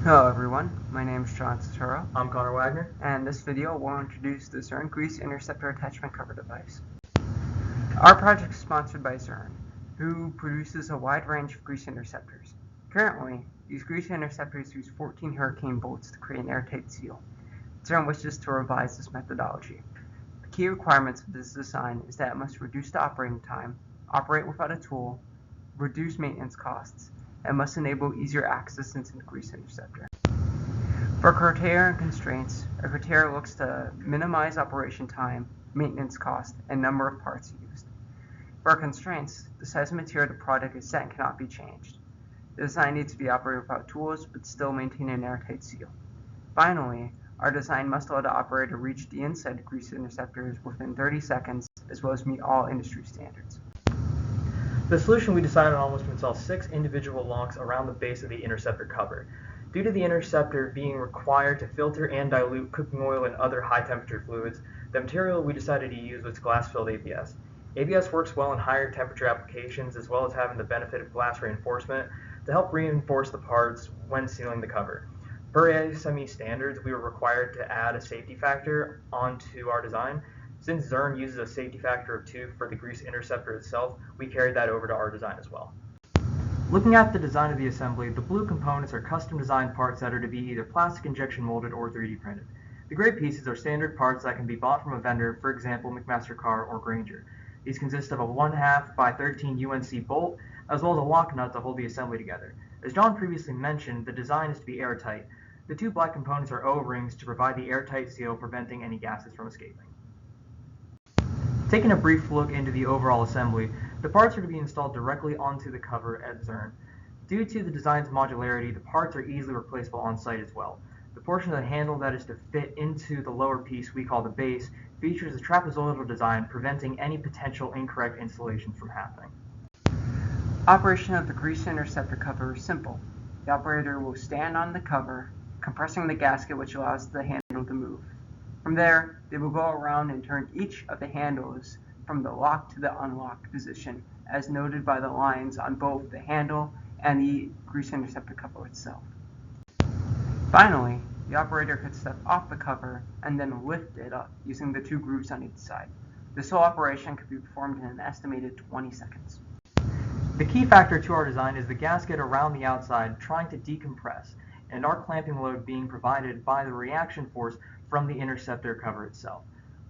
Hello everyone, my name is Scaturro, I'm Wagner. and this video will introduce the Zurn Grease Interceptor Attachment Cover Device. Our project is sponsored by Zurn, who produces a wide range of grease interceptors. Currently, these grease interceptors use 14 hurricane bolts to create an airtight seal. Zurn wishes to revise this methodology. The key requirements of this design is that it must reduce the operating time, operate without a tool, reduce maintenance costs, and must enable easier access into the grease interceptor. For criteria and constraints, a criteria looks to minimize operation time, maintenance cost, and number of parts used. For constraints, the size and material of the product is set and cannot be changed. The design needs to be operated without tools, but still maintain an airtight seal. Finally, our design must allow the operator to reach the inside grease interceptors within 30 seconds, as well as meet all industry standards. The solution we decided on was to install 6 individual locks around the base of the interceptor cover. Due to the interceptor being required to filter and dilute cooking oil and other high-temperature fluids, the material we decided to use was glass-filled ABS. ABS works well in higher temperature applications, as well as having the benefit of glass reinforcement to help reinforce the parts when sealing the cover. Per ASME standards, we were required to add a safety factor onto our design. Since Zurn uses a safety factor of 2 for the grease interceptor itself, we carried that over to our design as well. Looking at the design of the assembly, the blue components are custom designed parts that are to be either plastic injection molded or 3D printed. The gray pieces are standard parts that can be bought from a vendor, for example McMaster-Carr or Grainger. These consist of a 1/2 by 13 UNC bolt, as well as a lock nut to hold the assembly together. As John previously mentioned, the design is to be airtight. The 2 black components are O-rings to provide the airtight seal, preventing any gases from escaping. Taking a brief look into the overall assembly, the parts are to be installed directly onto the cover at Zurn. Due to the design's modularity, the parts are easily replaceable on site as well. The portion of the handle that is to fit into the lower piece we call the base features a trapezoidal design, preventing any potential incorrect installations from happening. Operation of the grease interceptor cover is simple. The operator will stand on the cover, compressing the gasket, which allows the handle to move. From there, they will go around and turn each of the handles from the lock to the unlock position, as noted by the lines on both the handle and the grease interceptor cover itself. Finally, the operator could step off the cover and then lift it up using the 2 grooves on each side. This whole operation could be performed in an estimated 20 seconds. The key factor to our design is the gasket around the outside trying to decompress, and our clamping load being provided by the reaction force from the interceptor cover itself.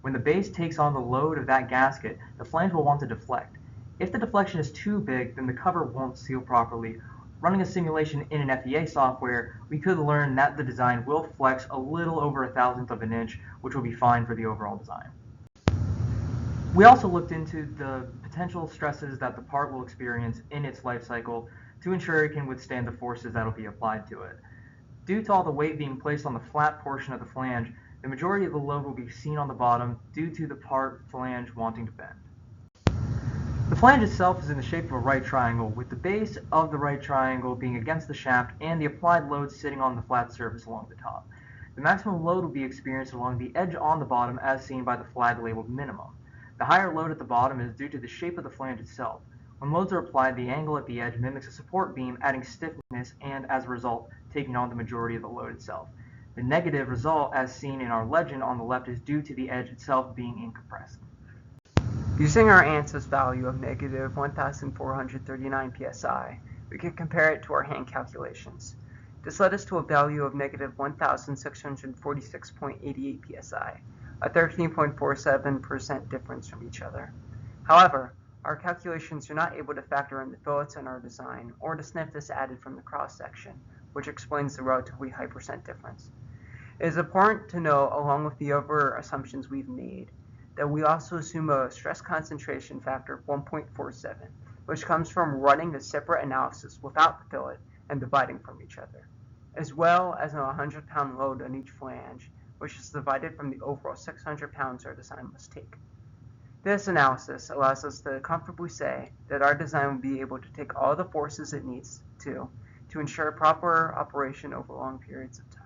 When the base takes on the load of that gasket, the flange will want to deflect. If the deflection is too big, then the cover won't seal properly. Running a simulation in an FEA software, we could learn that the design will flex a little over 1/1000th of an inch, which will be fine for the overall design. We also looked into the potential stresses that the part will experience in its life cycle to ensure it can withstand the forces that will be applied to it. Due to all the weight being placed on the flat portion of the flange, the majority of the load will be seen on the bottom due to the part flange wanting to bend. The flange itself is in the shape of a right triangle, with the base of the right triangle being against the shaft and the applied load sitting on the flat surface along the top. The maximum load will be experienced along the edge on the bottom, as seen by the flag labeled minimum. The higher load at the bottom is due to the shape of the flange itself. When loads are applied, the angle at the edge mimics a support beam, adding stiffness and, as a result, taking on the majority of the load itself. The negative result, as seen in our legend on the left, is due to the edge itself being incompressed. Using our ANSYS value of negative 1,439 psi, we can compare it to our hand calculations. This led us to a value of negative 1,646.88 psi, a 13.47% difference from each other. However, our calculations are not able to factor in the fillets in our design or the stiffness added from the cross-section, which explains the relatively high percent difference. It is important to note, along with the other assumptions we've made, that we also assume a stress concentration factor of 1.47, which comes from running the separate analysis without the fillet and dividing from each other, as well as a 100-pound load on each flange, which is divided from the overall 600 pounds our design must take. This analysis allows us to comfortably say that our design will be able to take all the forces it needs to ensure proper operation over long periods of time.